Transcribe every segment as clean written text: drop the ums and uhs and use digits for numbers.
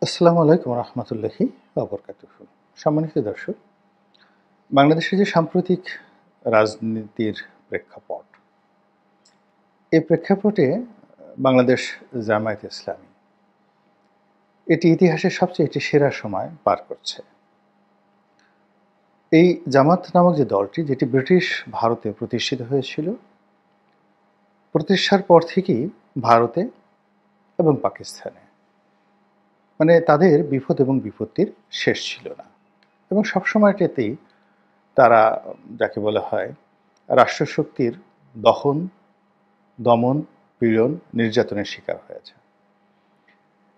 আসসালামু আলাইকুম রহমতুল্লাহি ওয়া বারাকাতুহু। সম্মানিত দর্শক, বাংলাদেশের যে সাম্প্রতিক রাজনীতির প্রেক্ষাপট, এই প্রেক্ষাপটে বাংলাদেশ জামায়াতে ইসলামী এটি ইতিহাসের সবচেয়ে একটি সেরা সময় পার করছে। এই জামাত নামক যে দলটি, যেটি ব্রিটিশ ভারতে প্রতিষ্ঠিত হয়েছিল, প্রতিষ্ঠার পর থেকেই ভারতে এবং পাকিস্তানে মানে তাদের বিপদ এবং বিপত্তির শেষ ছিল না, এবং সবসময়টাতেই তারা যাকে বলা হয় রাষ্ট্রশক্তির দহন, দমন, পীড়ন, নির্যাতনের শিকার হয়েছে।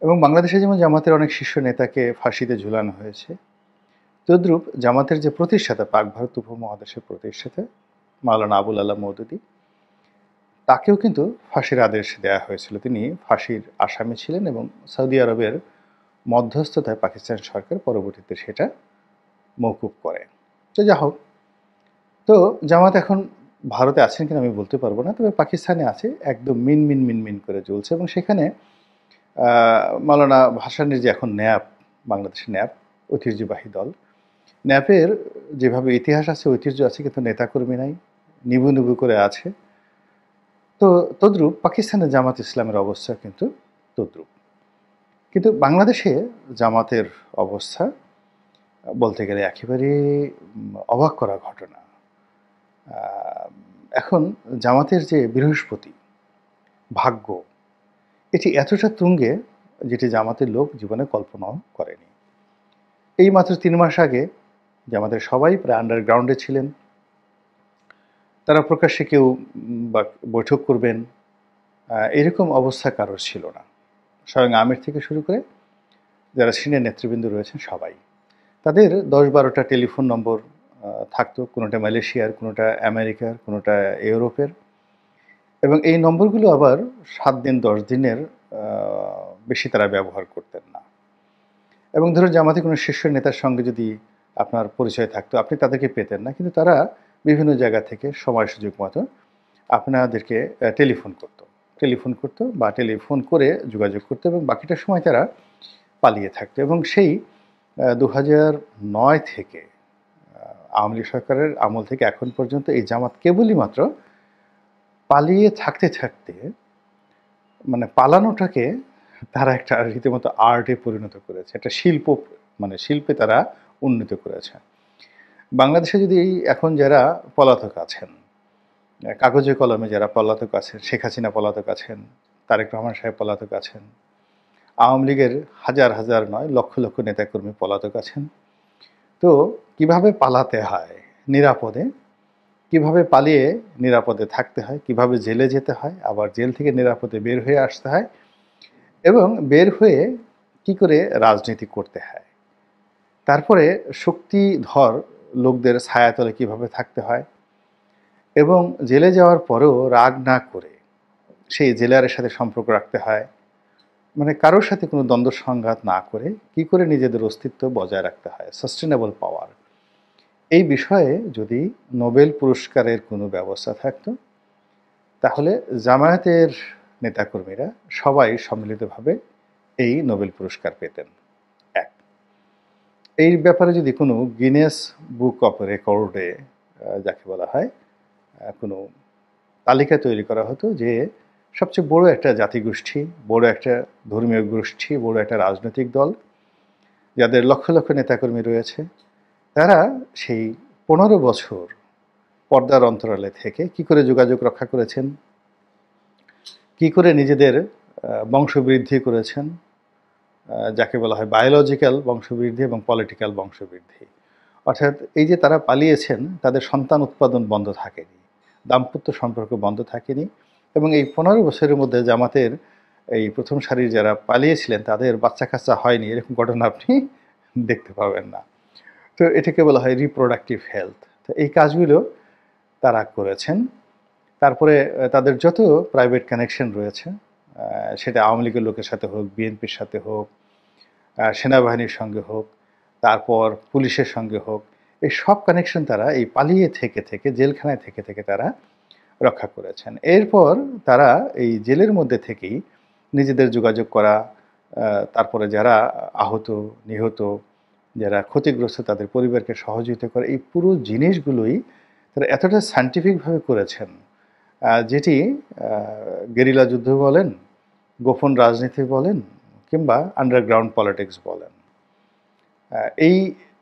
এবং বাংলাদেশে যেমন জামাতের অনেক শীর্ষ নেতাকে ফাঁসিতে ঝুলানো হয়েছে, তদ্রূপ জামাতের যে প্রতিষ্ঠাতা, পাক ভারত উপমহাদেশের প্রতিষ্ঠাতা মাওলানা আবুল আলা মওদুদী, তাকেও কিন্তু ফাঁসির আদেশ দেওয়া হয়েছিল। তিনি ফাঁসির আসামি ছিলেন এবং সৌদি আরবের মধ্যস্থতায় পাকিস্তান সরকার পরবর্তীতে সেটা মওকুফ করে। তো যা হোক, তো জামাত এখন ভারতে আছেন কিনা আমি বলতে পারবো না, তবে পাকিস্তানে আছে, একদম মিন করে জ্বলছে। এবং সেখানে মাওলানা ভাসানীর যে এখন ন্যাপ, বাংলাদেশের ন্যাপ ঐতিহ্যবাহী দল, ন্যাপের যেভাবে ইতিহাস আছে, ঐতিহ্য আছে, কিন্তু নেতাকর্মী নাই, নিবু নিবু করে আছে। তো তদ্রূপ পাকিস্তানের জামাত ইসলামের অবস্থা কিন্তু তদ্রূপ। কিন্তু বাংলাদেশে জামাতের অবস্থা বলতে গেলে একেবারে অবাক করা ঘটনা। এখন জামাতের যে বৃহস্পতি ভাগ্য, এটি এতটা তুঙ্গে যেটি জামাতের লোক জীবনে কল্পনাও করেনি। এই মাত্র 3 মাস আগে জামাতের সবাই প্রায় আন্ডারগ্রাউন্ডে ছিলেন। তারা প্রকাশ্যে কেউ বা বৈঠক করবেন এরকম অবস্থা কারোর ছিল না। স্বয়ং আমির থেকে শুরু করে যারা সিনিয়র নেতৃবৃন্দ রয়েছেন সবাই, তাদের 10-12টা টেলিফোন নম্বর থাকতো, কোনোটা মালয়েশিয়ার, কোনোটা আমেরিকার, কোনোটা ইউরোপের। এবং এই নম্বরগুলো আবার 7 দিন 10 দিনের বেশি তারা ব্যবহার করতেন না। এবং ধরুন জামাতে কোনো শীর্ষ নেতার সঙ্গে যদি আপনার পরিচয় থাকতো, আপনি তাদেরকে পেতেন না, কিন্তু তারা বিভিন্ন জায়গা থেকে সময় সুযোগ মতো আপনাদেরকে টেলিফোন করতো বা টেলিফোন করে যোগাযোগ করতো, এবং বাকিটা সময় তারা পালিয়ে থাকতো। এবং সেই 2009 থেকে আওয়ামী লীগ সরকারের আমল থেকে এখন পর্যন্ত এই জামাত কেবলই মাত্র পালিয়ে থাকতে মানে পালানোটাকে তারা একটা রীতিমতো আর্টে পরিণত করেছে, একটা শিল্প, মানে শিল্পে তারা উন্নীত করেছে। বাংলাদেশে যদি এখন যারা পলাতক আছেন, কাগজে কলমে যারা পলাতক আছেন, শেখ হাসিনা পলাতক আছেন, তারেক রহমান সাহেব পলাতক আছেন, আওয়ামী লীগের হাজার হাজার নয় লক্ষ লক্ষ নেতাকর্মী পলাতক আছেন। তো কিভাবে পালাতে হয় নিরাপদে, কিভাবে পালিয়ে নিরাপদে থাকতে হয়, কিভাবে জেলে যেতে হয়, আবার জেল থেকে নিরাপদে বের হয়ে আসতে হয়, এবং বের হয়ে কি করে রাজনীতি করতে হয়, তারপরে শক্তিধর লোকদের ছায়াতলে কিভাবে থাকতে হয়, এবং জেলে যাওয়ার পরেও রাগ না করে সেই জেলারের সাথে সম্পর্ক রাখতে হয়, মানে কারোর সাথে কোনো দ্বন্দ্ব সংঘাত না করে কি করে নিজেদের অস্তিত্ব বজায় রাখতে হয়, সাস্টেনেবল পাওয়ার। এই বিষয়ে যদি নোবেল পুরস্কারের কোনো ব্যবস্থা থাকতো, তাহলে জামায়াতের নেতাকর্মীরা সবাই সম্মিলিতভাবে এই নোবেল পুরস্কার পেতেন। এক, এই ব্যাপারে যদি কোনো গিনেস বুক অফ রেকর্ডে যাকে বলা হয় কোনো তালিকা তৈরি করা হতো, যে সবচেয়ে বড় একটা জাতিগোষ্ঠী, বড় একটা ধর্মীয় গোষ্ঠী, বড় একটা রাজনৈতিক দল, যাদের লক্ষ লক্ষ নেতাকর্মী রয়েছে, তারা সেই 15 বছর পর্দার অন্তরালে থেকে কি করে যোগাযোগ রক্ষা করেছেন, কি করে নিজেদের বংশবৃদ্ধি করেছেন, যাকে বলা হয় বায়োলজিক্যাল বংশবৃদ্ধি এবং পলিটিক্যাল বংশবৃদ্ধি। অর্থাৎ এই যে তারা পালিয়েছেন, তাদের সন্তান উৎপাদন বন্ধ থাকেনি, দাম্পত্য সম্পর্ক বন্ধ থাকেনি, এবং এই 15 বছরের মধ্যে জামাতের এই প্রথম সারির যারা পালিয়েছিলেন তাদের বাচ্চা কাচ্চা হয়নি, এরকম ঘটনা আপনি দেখতে পাবেন না। তো এটাকে বলা হয় রিপ্রোডাক্টিভ হেলথ। তো এই কাজগুলো তারা করেছেন। তারপরে তাদের যত প্রাইভেট কানেকশন রয়েছে, সেটা আওয়ামী লীগের লোকের সাথে হোক, বিএনপির সাথে হোক, সেনাবাহিনীর সঙ্গে হোক, তারপর পুলিশের সঙ্গে হোক, এই সব কানেকশন তারা এই পালিয়ে থেকে জেলখানায় থেকে তারা রক্ষা করেছেন। এরপর তারা এই জেলের মধ্যে থেকেই নিজেদের যোগাযোগ করা, তারপরে যারা আহত, নিহত, যারা ক্ষতিগ্রস্ত তাদের পরিবারকে সহযোগিতা করে, এই পুরো জিনিসগুলোই তারা এতটা সায়েন্টিফিকভাবে করেছেন, যেটি গেরিলা যুদ্ধ বলেন, গোপন রাজনীতি বলেন, কিংবা আন্ডারগ্রাউন্ড পলিটিক্স বলেন, এই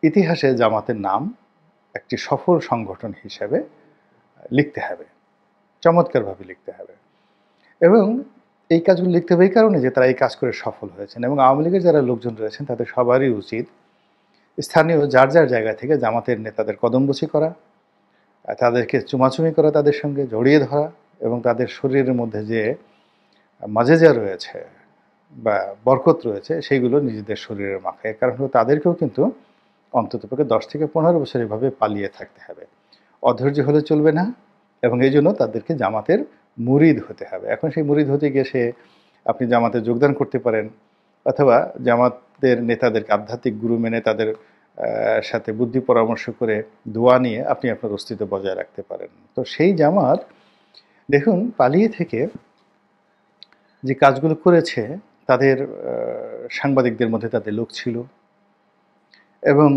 ইতিহাসে জামাতের নাম একটি সফল সংগঠন হিসেবে লিখতে হবে, চমৎকারভাবে লিখতে হবে। এবং এই কাজগুলো লিখতে হবে এই কারণে যে তারা এই কাজ করে সফল হয়েছেন। এবং আওয়ামী লীগের যারা লোকজন রয়েছেন তাদের সবারই উচিত স্থানীয় যার যার জায়গা থেকে জামাতের নেতাদের কদমবুছি করা, তাদেরকে চুমাচুমি করা, তাদের সঙ্গে জড়িয়ে ধরা, এবং তাদের শরীরের মধ্যে যে মাজেজা রয়েছে বা বরকত রয়েছে সেইগুলো নিজেদের শরীরের মাথায়। কারণ হলো তাদেরকেও কিন্তু অন্ততপক্ষে 10 থেকে 15 বছর এভাবে পালিয়ে থাকতে হবে, অধৈর্য হলে চলবে না। এবং এই জন্য তাদেরকে জামাতের মুরিদ হতে হবে। এখন সেই মুরিদ হতে গিয়ে আপনি জামাতে যোগদান করতে পারেন, অথবা জামাতের নেতাদেরকে আধ্যাত্মিক গুরু মেনে তাদের সাথে বুদ্ধি পরামর্শ করে দোয়া নিয়ে আপনি আপনার অস্তিত্ব বজায় রাখতে পারেন। তো সেই জামাত দেখুন পালিয়ে থেকে যে কাজগুলো করেছে, তাদের সাংবাদিকদের মধ্যে তাদের লোক ছিল, এবং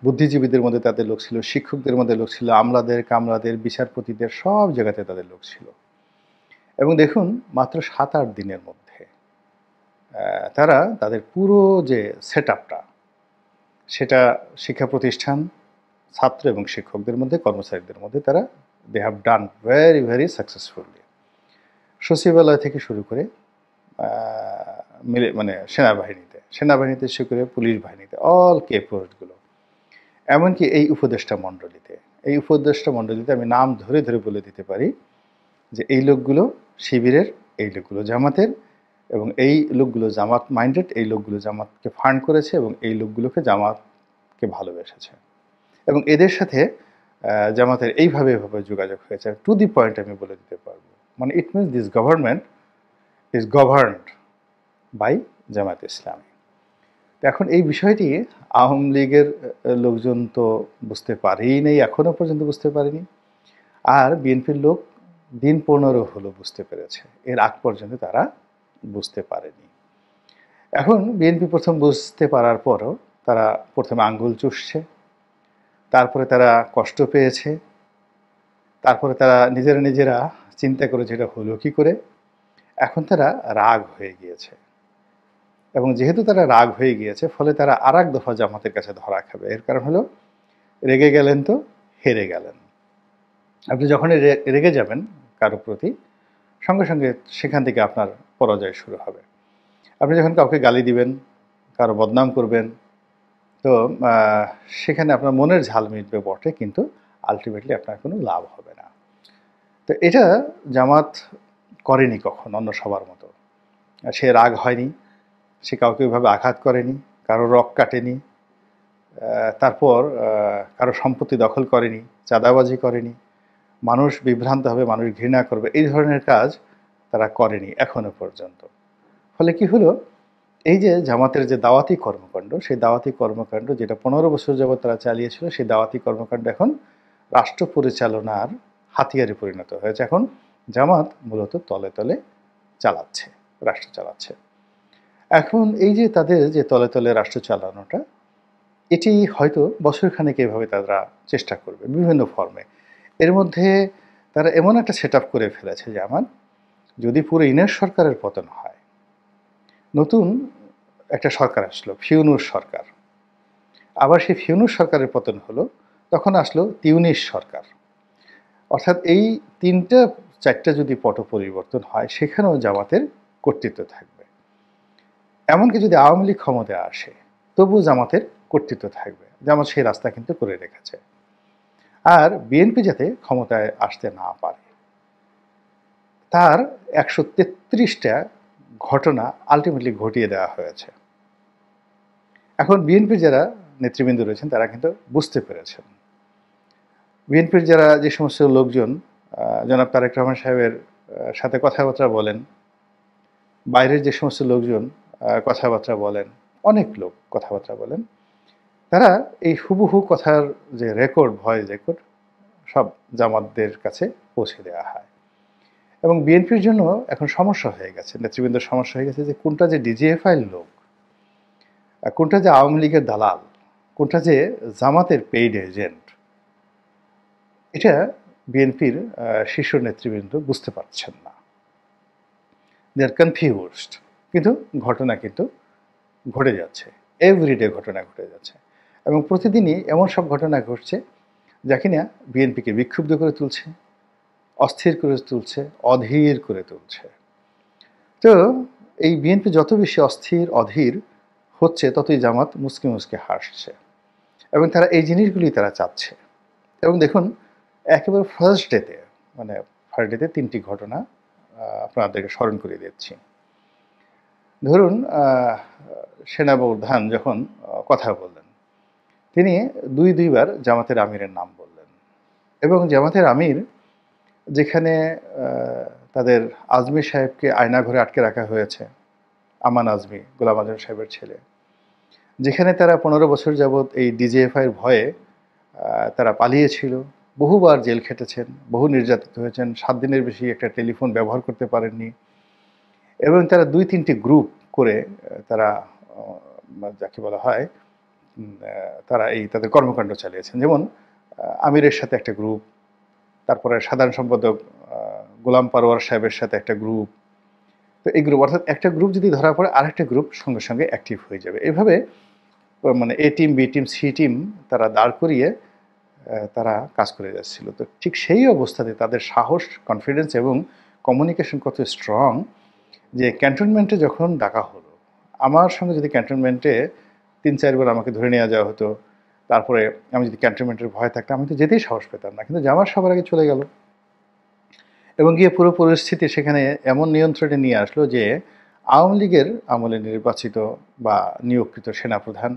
বুদ্ধিজীবীদের মধ্যে তাদের লোক ছিল, শিক্ষকদের মধ্যে লোক ছিল, আমলাদের, কামলাদের, বিচারপতিদের, সব জায়গাতে তাদের লোক ছিল। এবং দেখুন মাত্র 7-8 দিনের মধ্যে তারা তাদের পুরো যে সেট আপটা, সেটা শিক্ষা প্রতিষ্ঠান, ছাত্র এবং শিক্ষকদের মধ্যে, কর্মচারীদের মধ্যে তারা they have done very very successfully. সচিবালয় থেকে শুরু করে মানে সেনাবাহিনীতে শুরু করে পুলিশ বাহিনীতে, অল কে পোস্টগুলো, এমনকি এই উপদেষ্টা মণ্ডলীতে আমি নাম ধরে ধরে বলে দিতে পারি যে এই লোকগুলো শিবিরের, এই লোকগুলো জামাতের, এবং এই লোকগুলো জামাত মাইন্ডেড, এই লোকগুলো জামাতকে ফান্ড করেছে, এবং এই লোকগুলোকে জামাতকে ভালোবেসেছে। এবং এদের সাথে জামাতের এইভাবে যোগাযোগ হয়েছে। টু দি পয়েন্ট আমি বলে দিতে পারবো, মানে it means this government is governed by Jamaat Islami. এখন এই বিষয়টি আওয়ামী লীগের লোকজন তো বুঝতে পারেই নেই, এখনও পর্যন্ত বুঝতে পারেনি। আর বিএনপির লোক দিন 15 হলো বুঝতে পেরেছে, এর আগ পর্যন্ত তারা বুঝতে পারেনি। এখন বিএনপি প্রথম বুঝতে পারার পরও তারা প্রথমে আঙ্গুল চুষছে, তারপরে তারা কষ্ট পেয়েছে, তারপরে তারা নিজেরা চিন্তা করেছে এটা হলো কী করে। এখন তারা রাগ হয়ে গিয়েছে, এবং যেহেতু তারা রাগ হয়ে গিয়েছে ফলে তারা আর এক দফা জামাতের কাছে ধরা খাবে। এর কারণ হলো রেগে গেলেন তো হেরে গেলেন। আপনি যখনই রেগে যাবেন কারো প্রতি, সঙ্গে সঙ্গে সেখান থেকে আপনার পরাজয় শুরু হবে। আপনি যখন কাউকে গালি দিবেন, কারো বদনাম করবেন, তো সেখানে আপনার মনের ঝাল মিটবে বটে, কিন্তু আলটিমেটলি আপনার কোনো লাভ হবে না। তো এটা জামাত করেনি কখন অন্য সবার মতো। সে রাগ হয়নি, সে কাউকে ওইভাবে আঘাত করেনি, কারো রক কাটেনি, তারপর কারো সম্পত্তি দখল করেনি, চাঁদাবাজি করেনি, মানুষ বিভ্রান্ত হবে, মানুষ ঘৃণা করবে, এই ধরনের কাজ তারা করেনি এখনো পর্যন্ত। ফলে কি হলো, এই যে জামাতের যে দাওয়াতি কর্মকাণ্ড, সেই দাওয়াতি কর্মকাণ্ড যেটা 15 বছর যাবত তারা চালিয়েছিল, সেই দাওয়াতি কর্মকাণ্ড এখন রাষ্ট্র পরিচালনার হাতিয়ারে পরিণত হয়েছে। এখন জামাত মূলত তলে তলে চালাচ্ছে, রাষ্ট্র চালাচ্ছে। এখন এই যে তাদের যে তলে তলে রাষ্ট্র চালানোটা, এটি হয়তো বছরখানেক এভাবে তারা চেষ্টা করবে বিভিন্ন ফর্মে। এর মধ্যে তারা এমন একটা সেট আপ করে ফেলেছে যে আমার যদি পুরো ইনের সরকারের পতন হয়, নতুন একটা সরকার আসলো, ফিউনুর সরকার, আবার সেই ফিউনুর সরকারের পতন হলো, তখন আসলো তিউনিস সরকার। অর্থাৎ এই 3-4টা যদি পট পরিবর্তন হয়, সেখানেও জামাতের কর্তৃত্ব থাকবে। এমনকি যদি আওয়ামী লীগ ক্ষমতায় আসে, তবুও জামাতের কর্তৃত্ব থাকবে। জামাত সেই রাস্তা কিন্তু করে রেখেছে। আর বিএনপি যাতে ক্ষমতায় আসতে না পারে, তার 133টা ঘটনা আলটিমেটলি ঘটিয়ে দেওয়া হয়েছে। এখন বিএনপির যারা নেতৃবৃন্দ রয়েছেন তারা কিন্তু বুঝতে পেরেছেন। বিএনপির যারা যে সমস্ত লোকজন জনাব তারেক রহমান সাহেবের সাথে কথাবার্তা বলেন, বাইরের যে সমস্ত লোকজন কথাবার্তা বলেন, অনেক লোক কথাবার্তা বলেন, তারা এই হুবহু কথার যে রেকর্ড, ভয়েস রেকর্ড, সব জামাতদের কাছে পৌঁছে দেওয়া হয়। এবং বিএনপির জন্য এখন সমস্যা হয়ে গেছে, নেতৃবৃন্দের সমস্যা হয়ে গেছে যে কোনটা যে ডিজিএফআইয়ের লোক, কোনটা যে আওয়ামী লীগের দালাল, কোনটা যে জামাতের পেইড এজেন্ট, এটা বিএনপির শীর্ষ নেতৃবৃন্দ বুঝতে পারছেন না। দে আর কনফিউজড। কিন্তু ঘটনা কিন্তু ঘটে যাচ্ছে, এভরিডে ঘটনা ঘটে যাচ্ছে, এবং প্রতিদিনই এমন সব ঘটনা ঘটছে যা কিনা বিএনপিকে বিক্ষুব্ধ করে তুলছে, অস্থির করে তুলছে, অধীর করে তুলছে। তো এই বিএনপি যত বেশি অস্থির অধীর হচ্ছে, ততই জামাত মুসকে মুসকে হাসছে, এবং তারা এই জিনিসগুলি তারা চাচ্ছে। এবং দেখুন, একেবারে ফার্স্ট ডেতে, মানে ফার্স্ট ডেতে 3টি ঘটনা আপনাদেরকে স্মরণ করিয়ে দিচ্ছি। ধরুন, সেনাপ্রধান যখন কথা বললেন, তিনি দুইবার জামাতের আমিরের নাম বললেন, এবং জামাতের আমির যেখানে তাদের আজমি সাহেবকে আয়নাঘরে আটকে রাখা হয়েছে, আমান আজমি, গোলাম আজম সাহেবের ছেলে, যেখানে তারা 15 বছর যাবৎ এই ডিজিএফআইয়ের ভয়ে তারা পালিয়েছিল, বহুবার জেল খেটেছেন, বহু নির্যাতিত হয়েছেন, 7 দিনের বেশি একটা টেলিফোন ব্যবহার করতে পারেননি, এবং তারা 2-3টি গ্রুপ করে তারা যাকে বলা হয় তারা এই তাদের কর্মকাণ্ড চালিয়েছেন। যেমন আমিরের সাথে একটা গ্রুপ, তারপরে সাধারণ সম্পাদক গোলাম পারওয়ার সাহেবের সাথে একটা গ্রুপ। তো এই গ্রুপ, অর্থাৎ একটা গ্রুপ যদি ধরা পড়ে আরেকটা গ্রুপ সঙ্গে সঙ্গে অ্যাক্টিভ হয়ে যাবে। এভাবে মানে A team, B team, C team তারা দাঁড় করিয়ে তারা কাজ করে যাচ্ছিল। তো ঠিক সেই অবস্থাতে তাদের সাহস, কনফিডেন্স এবং কমিউনিকেশন কত স্ট্রং যে ক্যান্টনমেন্টে যখন ডাকা হলো, আমার সঙ্গে যদি ক্যান্টনমেন্টে 3-4 বার আমাকে ধরে নেওয়া যাওয়া হতো, তারপরে আমি যদি ক্যান্টনমেন্টের ভয় থাকতাম, আমি তো যেতেই সাহস পেতাম না। কিন্তু জামাত সবার আগে চলে গেল এবং গিয়ে পুরো পরিস্থিতি সেখানে এমন নিয়ন্ত্রণে নিয়ে আসলো যে আওয়ামী লীগের আমলে নির্বাচিত বা নিয়োগকৃত সেনাপ্রধান,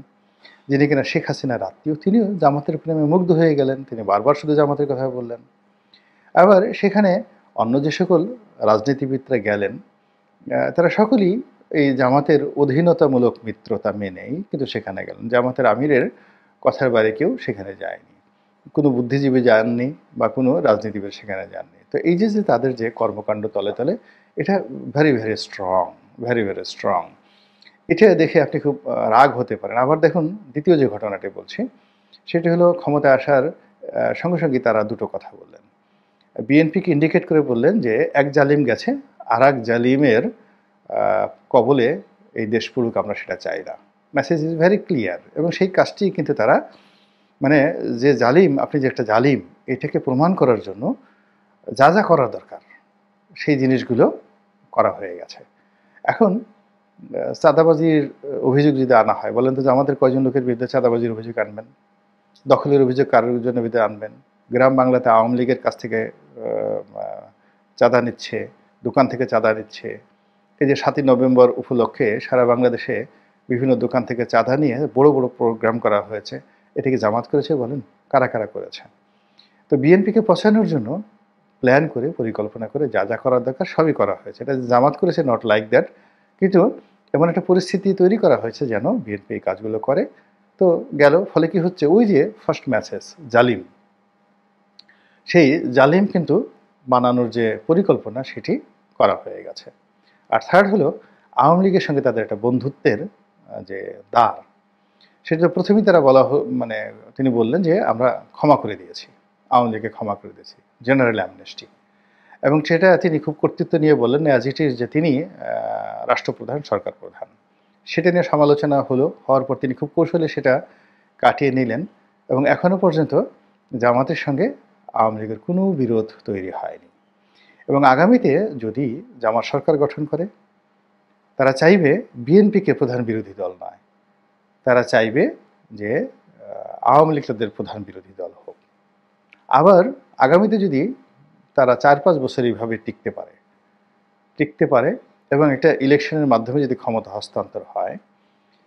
যিনি কিনা শেখ হাসিনার আত্মীয়, তিনিও জামাতের প্রেমে মুগ্ধ হয়ে গেলেন। তিনি বারবার শুধু জামাতের কথা বললেন। আবার সেখানে অন্য যে সকল রাজনীতিবিদরা গেলেন, তারা সকলেই এই জামাতের অধীনতামূলক মিত্রতা মেনেই কিন্তু সেখানে গেলেন। জামাতের আমিরের কথার বাইরে কেউ সেখানে যায়নি, কোনো বুদ্ধিজীবী যাননি বা কোনো রাজনীতিবিদ সেখানে যাননি। তো এই যে তাদের যে কর্মকাণ্ড তলে তলে, এটা very very strong, very very strong. এটা দেখে আপনি খুব রাগ হতে পারেন। আবার দেখুন, দ্বিতীয় যে ঘটনাটি বলছি, সেটি হলো ক্ষমতায় আসার সঙ্গে সঙ্গে তারা দুটো কথা বললেন। বিএনপিকে ইন্ডিকেট করে বললেন যে এক জালিম গেছে, আর এক জালিমের কবলে এই দেশ পড়ুক, আমরা সেটা চাই না। Message is very clear. এবং সেই কাজটি কিন্তু তারা, মানে যে জালিম, আপনি যে একটা জালিম, এটাকে প্রমাণ করার জন্য যা যা করার দরকার সেই জিনিসগুলো করা হয়ে গেছে। এখন চাঁদাবাজির অভিযোগ যদি আনা হয়, বলেন তো যে আমাদের কয়জন লোকের বিরুদ্ধে চাঁদাবাজির অভিযোগ আনবেন, দখলের অভিযোগ কারোর জন্য বিরুদ্ধে আনবেন? গ্রাম বাংলাতে আওয়ামী লীগের কাছ থেকে চাঁদা নিচ্ছে, দোকান থেকে চাঁদা নিচ্ছে। এই যে 7ই নভেম্বর উপলক্ষে সারা বাংলাদেশে বিভিন্ন দোকান থেকে চাঁদা নিয়ে বড় বড় প্রোগ্রাম করা হয়েছে। এটা কি জামাত করেছে? বলেন, কারা কারা করেছে? তো বিএনপিকে পচানোর জন্য প্ল্যান করে, পরিকল্পনা করে যা যা করার দরকার সবই করা হয়েছে। এটা জামাত করেছে, নট লাইক দ্যাট। কিন্তু এমন একটা পরিস্থিতি তৈরি করা হয়েছে যেন বিএনপি এই কাজগুলো করে। তো গেল, ফলে কি হচ্ছে, ওই যে ফার্স্ট মেসেজ জালিম, সেই জালিম কিন্তু বানানোর যে পরিকল্পনা সেটি করা হয়ে গেছে। আর থার্ড হলো আওয়ামী লীগের সঙ্গে তাদের একটা বন্ধুত্বের যে দ্বার, সেটা প্রথমেই তারা মানে তিনি বললেন যে আমরা ক্ষমা করে দিয়েছি, আওয়ামী লীগকে ক্ষমা করে দিয়েছি, জেনারেল অ্যামনেস্টি। এবং সেটা তিনি খুব কর্তৃত্ব নিয়ে বললেন অ্যাজ ইট ইজ, যে তিনি রাষ্ট্রপ্রধান, সরকার প্রধান। সেটা নিয়ে সমালোচনা হওয়ার পর তিনি খুব কৌশলে সেটা কাটিয়ে নিলেন, এবং এখনও পর্যন্ত জামাতের সঙ্গে আওয়ামী লীগের কোনো বিরোধ তৈরি হয়নি। এবং আগামীতে যদি জামাত সরকার গঠন করে, তারা চাইবে বিএনপিকে প্রধান বিরোধী দল নয়, তারা চাইবে যে আওয়ামী লীগ তাদের প্রধান বিরোধী দল হোক। আবার আগামীতে যদি তারা 4-5 বছর এইভাবে টিকতে পারে এবং একটা ইলেকশনের মাধ্যমে যদি ক্ষমতা হস্তান্তর হয়,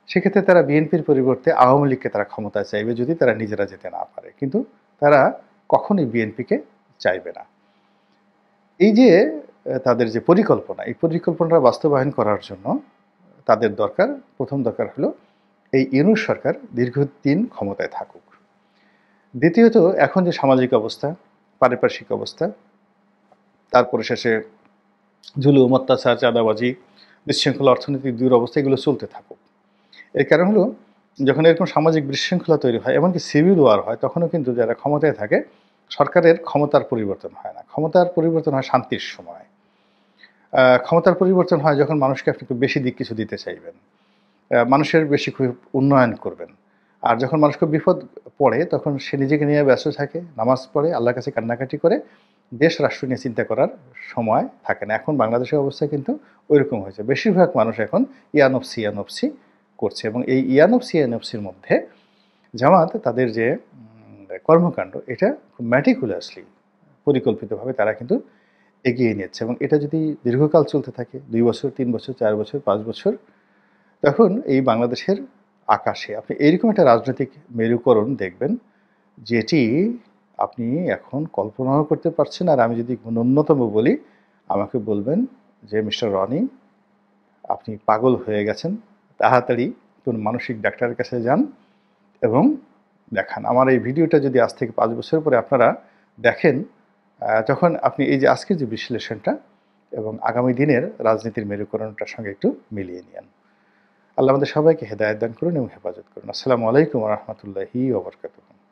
সেক্ষেত্রে তারা বিএনপির পরিবর্তে আওয়ামী লীগকে তারা ক্ষমতায় চাইবে, যদি তারা নিজেরা যেতে না পারে। কিন্তু তারা কখনোই বিএনপিকে চাইবে না। এই যে তাদের যে পরিকল্পনা, এই পরিকল্পনাটা বাস্তবায়ন করার জন্য তাদের প্রথম দরকার হলো এই ইউনূস সরকার দীর্ঘদিন ক্ষমতায় থাকুক। দ্বিতীয়ত, এখন যে সামাজিক অবস্থা, পারিপার্শ্বিক অবস্থা, তারপরে শেষে জুলুম, অত্যাচার, চাঁদাবাজি, বিশৃঙ্খলা, অর্থনৈতিক দুরবস্থা এগুলো চলতে থাকুক। এর কারণ হলো যখন এরকম সামাজিক বিশৃঙ্খলা তৈরি হয়, এমনকি সিভিল ওয়ার হয়, তখনও কিন্তু যারা ক্ষমতায় থাকে সরকারের ক্ষমতার পরিবর্তন হয় না। ক্ষমতার পরিবর্তন হয় শান্তির সময়। ক্ষমতার পরিবর্তন হয় যখন মানুষকে আপনি একটু বেশি কিছু দিতে চাইবেন। মানুষের বেশি খুব উন্নয়ন করবেন। আর যখন মানুষ খুব বিপদ পড়ে তখন সে নিজেকে নিয়ে ব্যস্ত থাকে, নামাজ পড়ে, আল্লাহর কাছে কান্নাকাটি করে, দেশ রাষ্ট্র নিয়ে চিন্তা করার সময় থাকে না। এখন বাংলাদেশের অবস্থা কিন্তু ঐরকম হয়েছে। বেশিরভাগ মানুষ এখন ইয়ানফসি, ইয়ানফসি করছে এবং এই ইয়ানফসি, ইয়ানফসির মধ্যে জামাত তাদের যে কর্মকাণ্ড এটা খুব ম্যাটিকুলাসলি পরিকল্পিতভাবে তারা কিন্তু এগিয়ে নিচ্ছে এবং এটা যদি দীর্ঘকাল চলতে থাকে ২ বছর, ৩ বছর, ৪ বছর, ৫ বছর, তখন এই বাংলাদেশের আকাশে আপনি এরকম একটা রাজনৈতিক মেরুকরণ দেখবেন, যেটি আপনি এখন কল্পনাও করতে পারছেন। আর আমি যদি ন্যূনতম বলি, আমাকে বলবেন যে, "মিস্টার রনি, আপনি পাগল হয়ে গেছেন। তাড়াতাড়ি কোন মানসিক ডাক্তারের কাছে যান এবং দেখান।" আমার এই ভিডিওটা যদি আজ থেকে ৫ বছর পরে আপনারা দেখেন, তখন আপনি এই যে আজকের যে বিশ্লেষণটা এবং আগামী দিনের রাজনীতির মেরুকরণটার সঙ্গে একটু মিলিয়ে নিয়েন। আল্লাহ আমাদের সবাইকে হেদায়েত দান করুন এবং হেফাজত করুন। আসসালামু আলাইকুম ওয়া রাহমাতুল্লাহি ওয়া বারাকাতুহু।